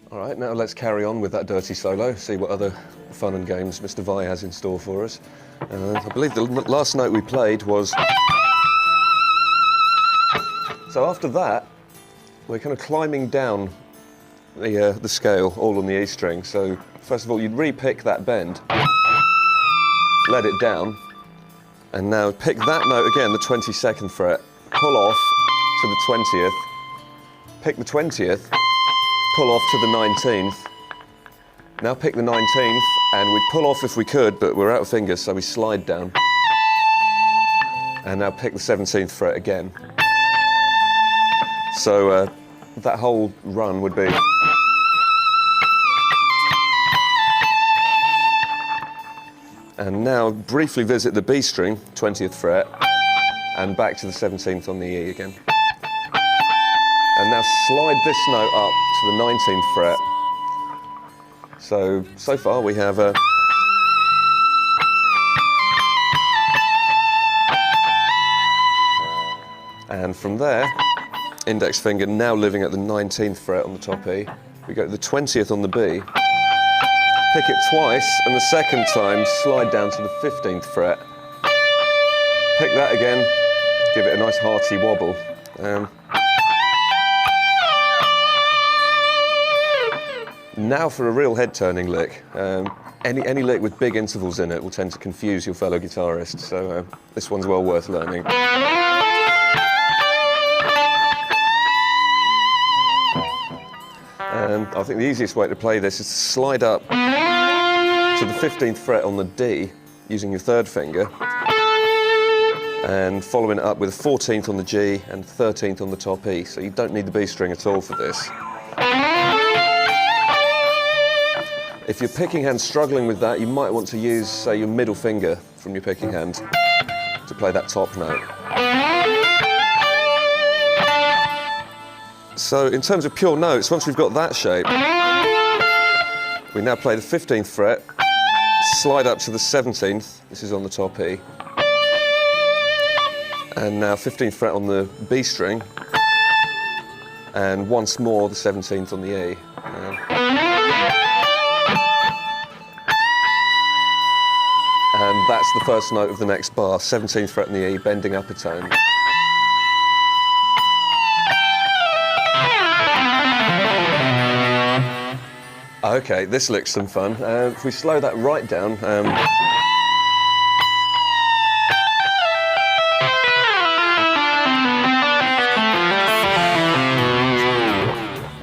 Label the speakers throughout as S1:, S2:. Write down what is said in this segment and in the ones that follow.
S1: All right, now let's carry on with that dirty solo, see what other fun and games Mr. Vi has in store for us. I believe the last note we played was... So after that, we're kind of climbing down the scale, all on the E string. So first of all, you'd re-pick that bend, let it down, and now pick that note again, the 22nd fret, pull off to the 20th, pick the 20th, pull off to the 19th, now pick the 19th, and we'd pull off if we could, but we're out of fingers, so we slide down. And now pick the 17th fret again. So that whole run would be... And now briefly visit the B string, 20th fret, and back to the 17th on the E again. And now slide this note up to the 19th fret. So far we have a... And from there, index finger now living at the 19th fret on the top E. We go to the 20th on the B, pick it twice, and the second time slide down to the 15th fret. Pick that again, give it a nice hearty wobble. Now for a real head-turning lick. Any lick with big intervals in it will tend to confuse your fellow guitarist, so this one's well worth learning. I think the easiest way to play this is to slide up to the 15th fret on the D using your third finger, and following it up with a 14th on the G and 13th on the top E, so you don't need the B string at all for this. If your picking hand's struggling with that, you might want to use, say, your middle finger from your picking hand to play that top note. So in terms of pure notes, once we've got that shape, we now play the 15th fret, slide up to the 17th, this is on the top E, and now 15th fret on the B string, and once more the 17th on the E. And that's the first note of the next bar, 17th fret in the E, bending up a tone. Okay, this lick's some fun. If we slow that right down,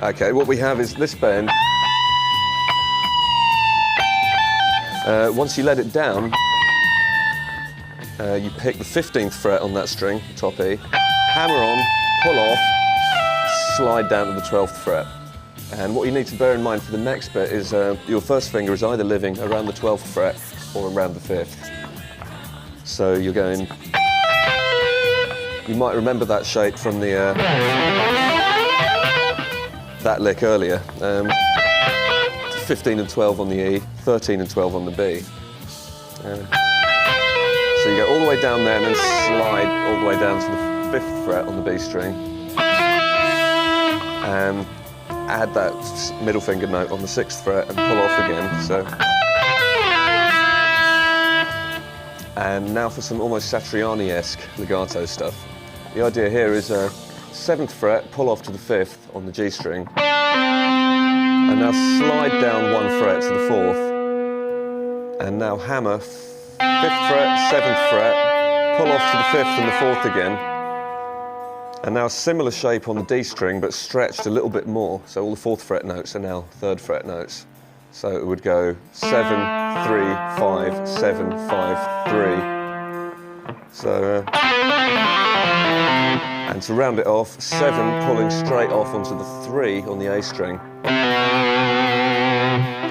S1: okay, what we have is this bend. Once you let it down, you pick the 15th fret on that string, top E, hammer on, pull off, slide down to the 12th fret. And what you need to bear in mind for the next bit is your first finger is either living around the 12th fret or around the 5th. So you're going... You might remember that shape from the that lick earlier. 15 and 12 on the E, 13 and 12 on the B. So you go all the way down there and then slide all the way down to the 5th fret on the B string. And add that middle finger note on the 6th fret and pull off again. So. And now for some almost Satriani-esque legato stuff. The idea here is 7th fret, pull off to the 5th on the G string. And now slide down 1 fret to the 4th. And now hammer 5th fret, 7th fret, pull off to the 5th and the 4th again. And now a similar shape on the D string, but stretched a little bit more. So all the 4th fret notes are now 3rd fret notes. So it would go 7, 3, 5, 7, 5, 3. So, and to round it off, 7 pulling straight off onto the 3 on the A string.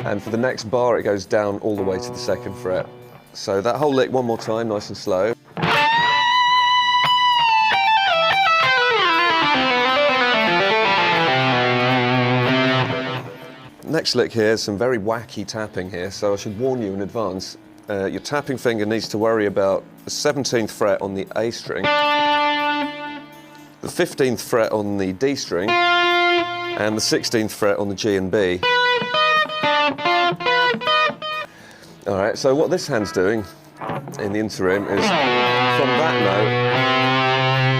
S1: And for the next bar, it goes down all the way to the 2nd fret. So that whole lick one more time, nice and slow. Next lick here, some very wacky tapping here, so I should warn you in advance. Your tapping finger needs to worry about the 17th fret on the A string, the 15th fret on the D string, and the 16th fret on the G and B. All right, so what this hand's doing in the interim is from that note,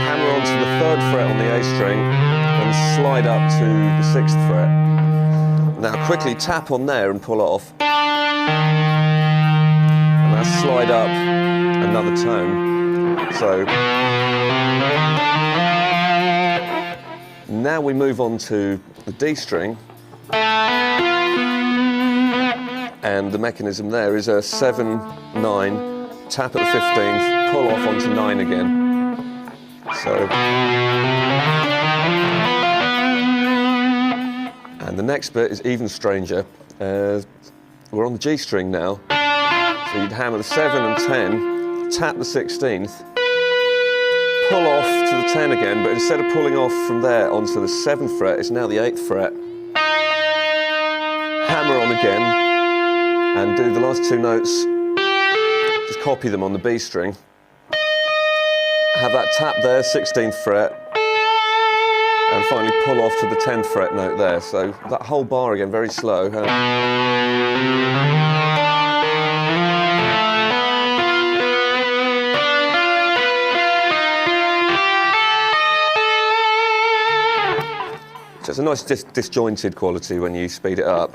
S1: hammer onto the 3rd fret on the A string and slide up to the 6th fret. Now quickly tap on there and pull it off. And now slide up another tone. So now we move on to the D string. And the mechanism there is a 7, 9, tap at the 15th, pull off onto 9 again. So, and the next bit is even stranger. We're on the G string now, so you'd hammer the 7 and 10, tap the 16th, pull off to the 10 again, but instead of pulling off from there onto the 7th fret, it's now the 8th fret. Hammer on again, and do the last 2 notes, just copy them on the B string. Have that tap there, 16th fret, and finally pull off to the 10th fret note there. So that whole bar again, very slow. So it's a nice disjointed quality when you speed it up.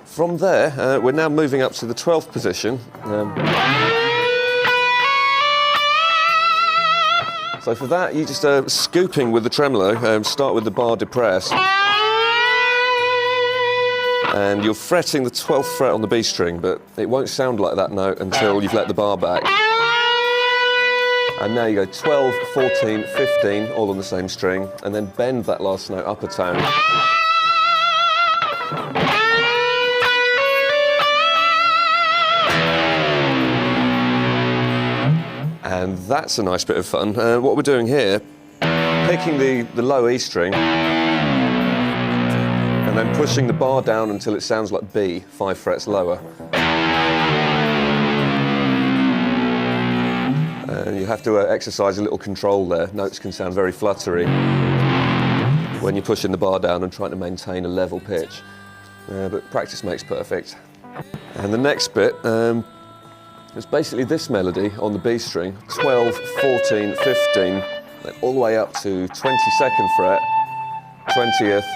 S1: From there, we're now moving up to the 12th position. So for that, you just scooping with the tremolo, start with the bar depressed. And you're fretting the 12th fret on the B string, but it won't sound like that note until you've let the bar back. And now you go 12, 14, 15, all on the same string, and then bend that last note up a tone. And that's a nice bit of fun. What we're doing here, picking the low E string, and then pushing the bar down until it sounds like B, 5 frets lower. You have to exercise a little control there. Notes can sound very fluttery when you're pushing the bar down and trying to maintain a level pitch. But practice makes perfect. And the next bit is basically this melody on the B string, 12, 14, 15, then all the way up to 22nd fret, 20th,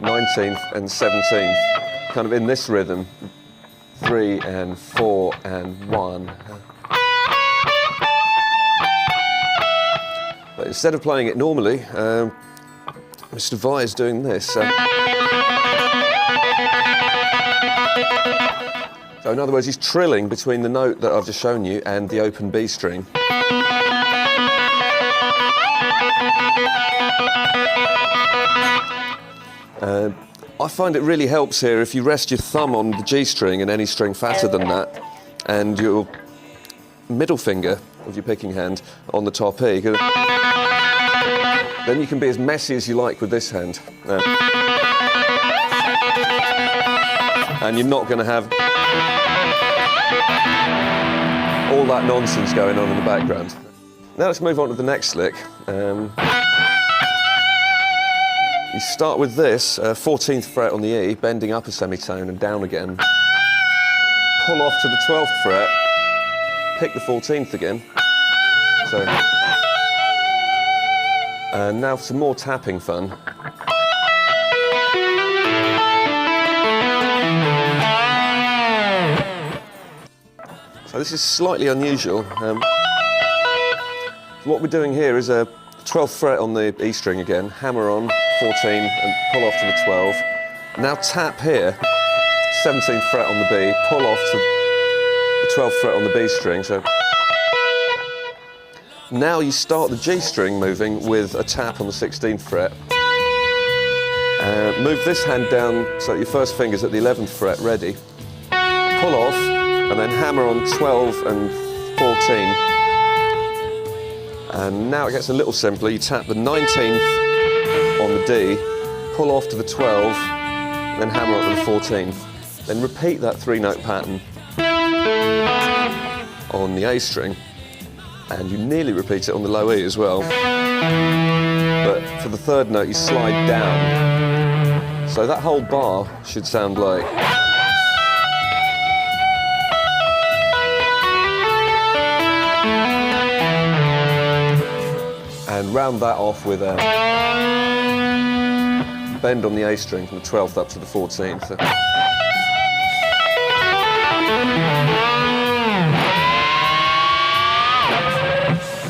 S1: 19th and 17th, kind of in this rhythm, 3 and 4 and 1. But instead of playing it normally, Mr. Vi is doing this. So in other words, he's trilling between the note that I've just shown you and the open B string. I find it really helps here if you rest your thumb on the G string and any string fatter than that, and your middle finger of your picking hand on the top E. Then you can be as messy as you like with this hand. And you're not going to have all that nonsense going on in the background. Now let's move on to the next lick. You start with this, 14th fret on the E, bending up a semitone and down again. Pull off to the 12th fret, pick the 14th again. So, and now for some more tapping fun. So this is slightly unusual. What we're doing here is a 12th fret on the E string again, hammer on, 14 and pull off to the 12. Now tap here, 17th fret on the B, pull off to the 12th fret on the B string. So now you start the G string moving with a tap on the 16th fret. Move this hand down so that your first finger's at the 11th fret ready. Pull off and then hammer on 12 and 14. And now it gets a little simpler. You tap the 19th on the D, pull off to the 12, then hammer up to the 14th. Then repeat that 3-note pattern on the A string. And you nearly repeat it on the low E as well. But for the third note, you slide down. So that whole bar should sound like... And round that off with a bend on the A string from the 12th up to the 14th.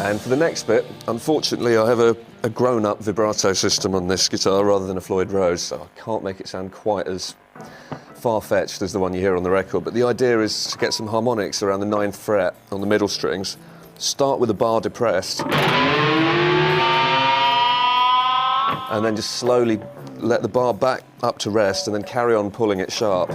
S1: And for the next bit, unfortunately, I have a grown-up vibrato system on this guitar rather than a Floyd Rose, so I can't make it sound quite as far-fetched as the one you hear on the record. But the idea is to get some harmonics around the 9th fret on the middle strings, start with the bar depressed, and then just slowly let the bar back up to rest and then carry on pulling it sharp.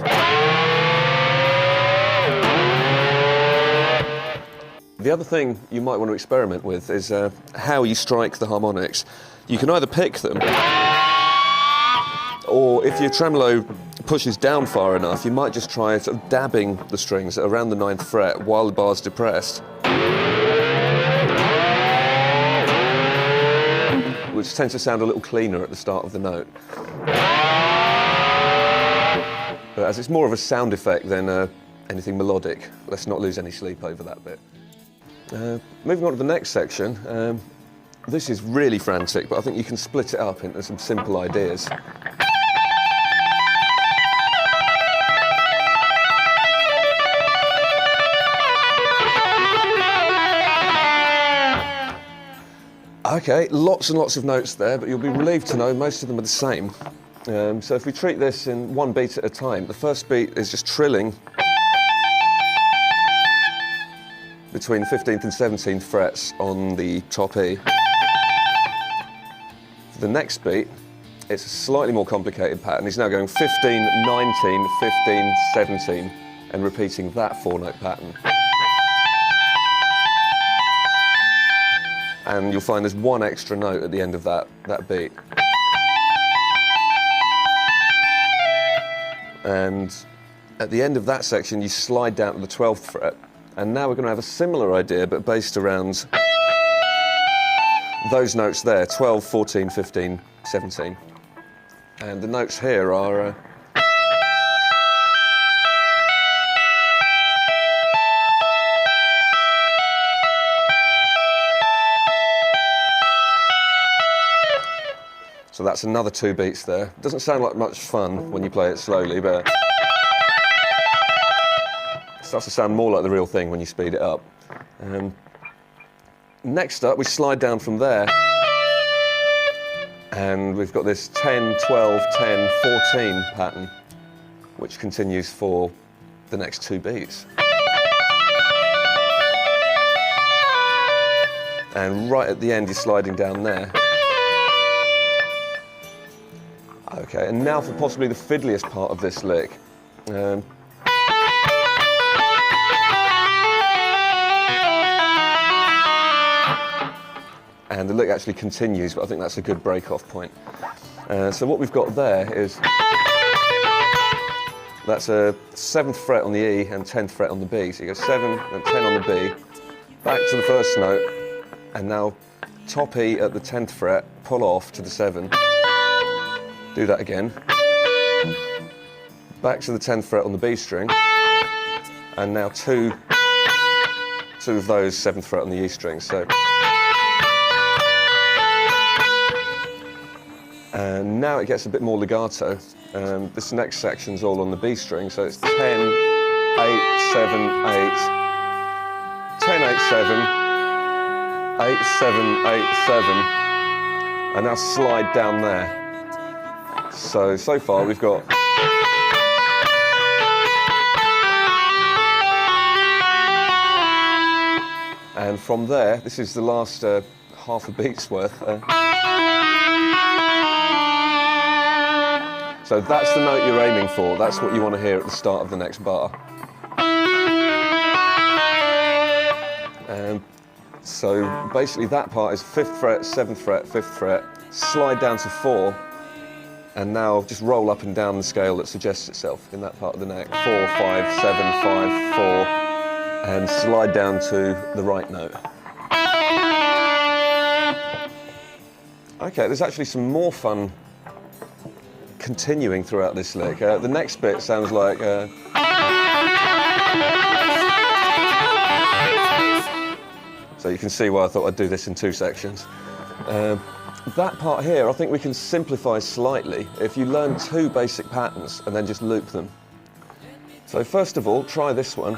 S1: The other thing you might want to experiment with is how you strike the harmonics. You can either pick them, or if your tremolo pushes down far enough, you might just try sort of dabbing the strings around the 9th fret while the bar's depressed, which tends to sound a little cleaner at the start of the note. But as it's more of a sound effect than anything melodic, let's not lose any sleep over that bit. Moving on to the next section, this is really frantic, but I think you can split it up into some simple ideas. Okay, lots and lots of notes there, but you'll be relieved to know most of them are the same. So if we treat this in one beat at a time, the first beat is just trilling between 15th and 17th frets on the top E. For the next beat, it's a slightly more complicated pattern. He's now going 15, 19, 15, 17, and repeating that 4-note pattern. And you'll find there's one extra note at the end of that beat. And at the end of that section, you slide down to the 12th fret. And now we're going to have a similar idea, but based around those notes there, 12, 14, 15, 17. And the notes here are... So that's another 2 beats there. It doesn't sound like much fun when you play it slowly, but it starts to sound more like the real thing when you speed it up. Next up, we slide down from there, and we've got this 10, 12, 10, 14 pattern, which continues for the next 2 beats. And right at the end, you're sliding down there. Okay, and now for possibly the fiddliest part of this lick. And the lick actually continues, but I think that's a good break-off point. So what we've got there is, that's a 7th fret on the E and 10th fret on the B. So you go 7 and 10 on the B, back to the first note, and now top E at the 10th fret, pull off to the 7. Do that again. Back to the 10th fret on the B string, and now two of those 7th fret on the E string. So, and now it gets a bit more legato. This next section's all on the B string, so it's 10, 8, 7, 8, 10, 8, 7, 8, 7, 8, 7, and now slide down there. So far we've got and from there, this is the last half a beat's worth. So that's the note you're aiming for. That's what you want to hear at the start of the next bar. So basically that part is 5th fret, 7th fret, 5th fret, slide down to 4, and now just roll up and down the scale that suggests itself in that part of the neck. 4, 5, 7, 5, 4, and slide down to the right note. Okay, there's actually some more fun continuing throughout this lick. The next bit sounds like... So you can see why I thought I'd do this in two sections. That part here, I think we can simplify slightly if you learn two basic patterns and then just loop them. So first of all, try this one.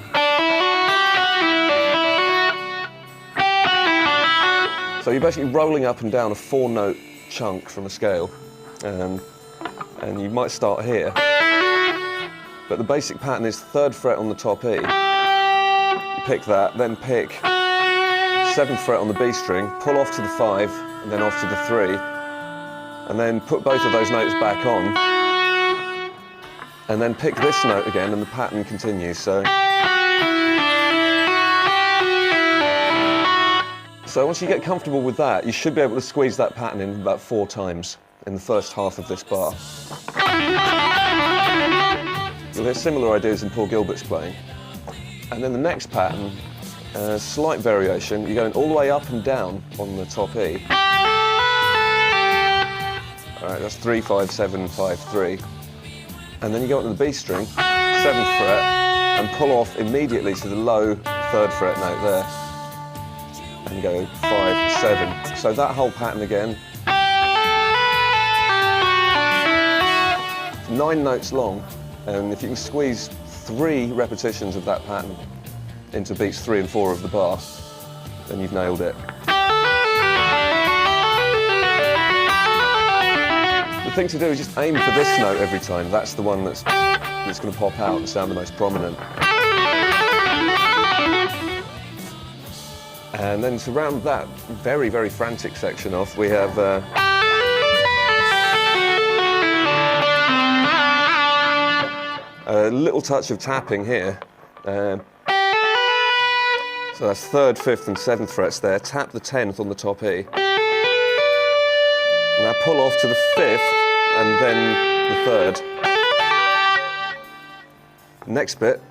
S1: So you're basically rolling up and down a 4-note chunk from a scale. And you might start here. But the basic pattern is 3rd fret on the top E. You pick that, then pick 7th fret on the B string, pull off to the 5, and then off to the 3, and then put both of those notes back on, and then pick this note again, and the pattern continues. So once you get comfortable with that, you should be able to squeeze that pattern in about 4 times in the first half of this bar. So there's similar ideas in Paul Gilbert's playing. And then the next pattern, slight variation, you're going all the way up and down on the top E. Alright, that's 3, 5, 7, 5, 3. And then you go up to the B string, 7th fret, and pull off immediately to the low 3rd fret note there. And go 5, 7. So that whole pattern again. 9 notes long, and if you can squeeze 3 repetitions of that pattern into beats 3 and 4 of the bar, then you've nailed it. The thing to do is just aim for this note every time. That's the one that's going to pop out and sound the most prominent. And then to round that very, very frantic section off, we have a little touch of tapping here. So that's 3rd, 5th and 7th frets there. Tap the 10th on the top E. Now pull off to the 5th and then the 3rd. Next bit,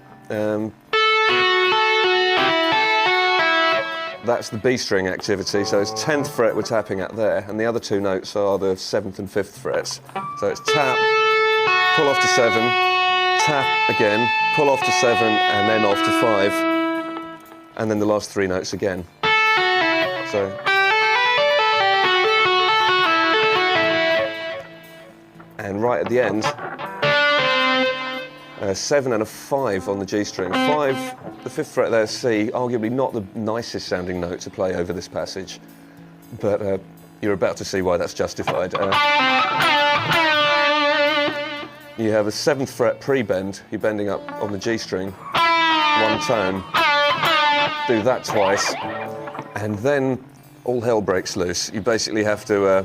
S1: that's the B string activity, so it's 10th fret we're tapping at there, and the other 2 notes are the 7th and 5th frets. So it's tap, pull off to 7, tap again, pull off to 7, and then off to 5, and then the last 3 notes again. So. And right at the end, 7 and a 5 on the G string. 5, the 5th fret there, C, arguably not the nicest sounding note to play over this passage, but you're about to see why that's justified. You have a 7th fret pre-bend, you're bending up on the G string, 1 tone, do that twice, and then all hell breaks loose. You basically have to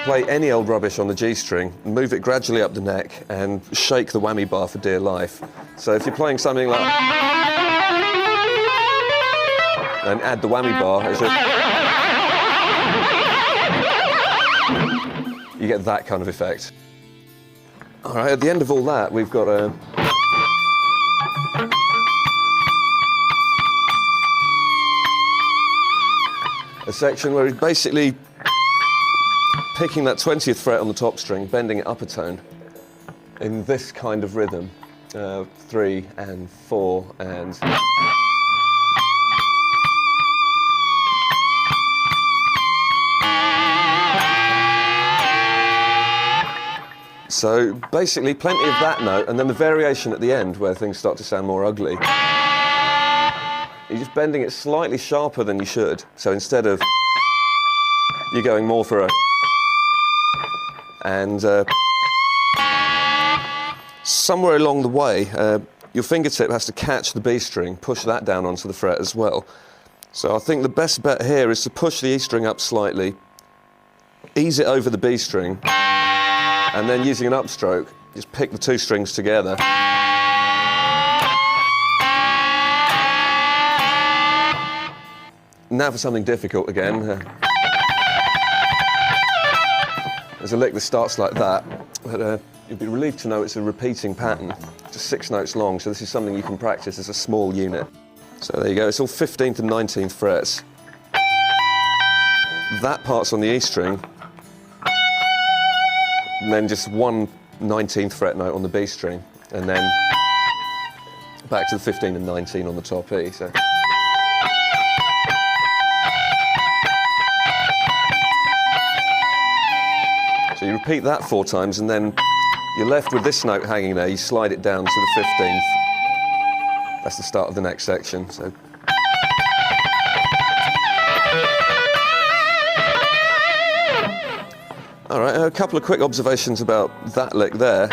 S1: play any old rubbish on the G string, move it gradually up the neck, and shake the whammy bar for dear life. So if you're playing something like... and add the whammy bar, you get that kind of effect. All right, at the end of all that, we've got a section where he's basically picking that 20th fret on the top string, bending it up a tone in this kind of rhythm. 3 and 4 and... So basically plenty of that note, and then the variation at the end where things start to sound more ugly. You're just bending it slightly sharper than you should. So instead of... you're going more for a... and somewhere along the way, your fingertip has to catch the B string, push that down onto the fret as well. So I think the best bet here is to push the E string up slightly, ease it over the B string, and then using an upstroke, just pick the 2 strings together. Now for something difficult again. There's a lick that starts like that, but you'll be relieved to know it's a repeating pattern, just 6 notes long, so this is something you can practice as a small unit. So there you go, it's all 15th and 19th frets. that part's on the E string, and then just one 19th fret note on the B string, and then back to the 15 and 19 on the top E. So you repeat that 4 times, and then you're left with this note hanging there. You slide it down to the 15th. That's the start of the next section. So. All right, a couple of quick observations about that lick there.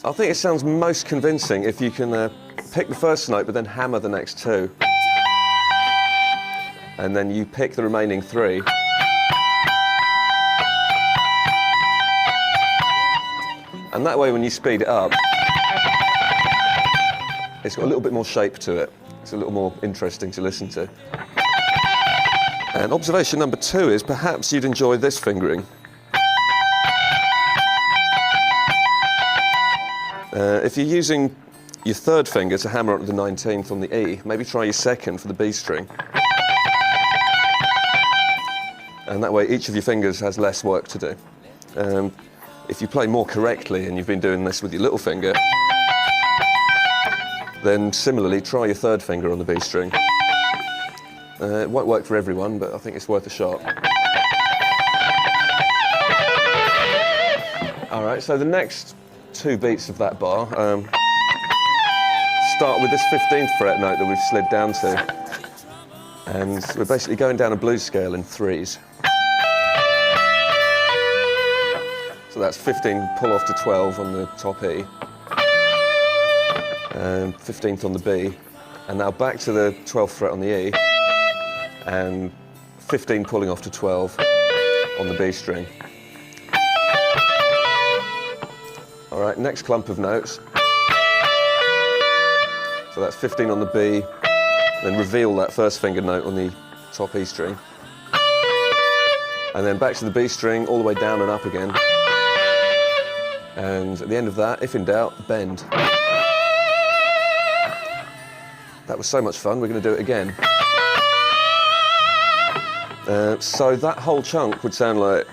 S1: I think it sounds most convincing if you can pick the first note but then hammer the next 2. And then you pick the remaining 3. And that way, when you speed it up, it's got a little bit more shape to it. It's a little more interesting to listen to. And observation number 2 is perhaps you'd enjoy this fingering. If you're using your 3rd finger to hammer up the 19th on the E, maybe try your 2nd for the B string. And that way, each of your fingers has less work to do. If you play more correctly, and you've been doing this with your little finger, then similarly try your 3rd finger on the B string. It won't work for everyone, but I think it's worth a shot. All right, so the next 2 beats of that bar start with this 15th fret note that we've slid down to. And we're basically going down a blues scale in 3s. So that's 15 pull off to 12 on the top E, and 15th on the B, and now back to the 12th fret on the E, and 15 pulling off to 12 on the B string. All right, next clump of notes. So that's 15 on the B, then reveal that first finger note on the top E string, and then back to the B string, all the way down and up again. And at the end of that, if in doubt, bend. That was so much fun, we're going to do it again. So that whole chunk would sound like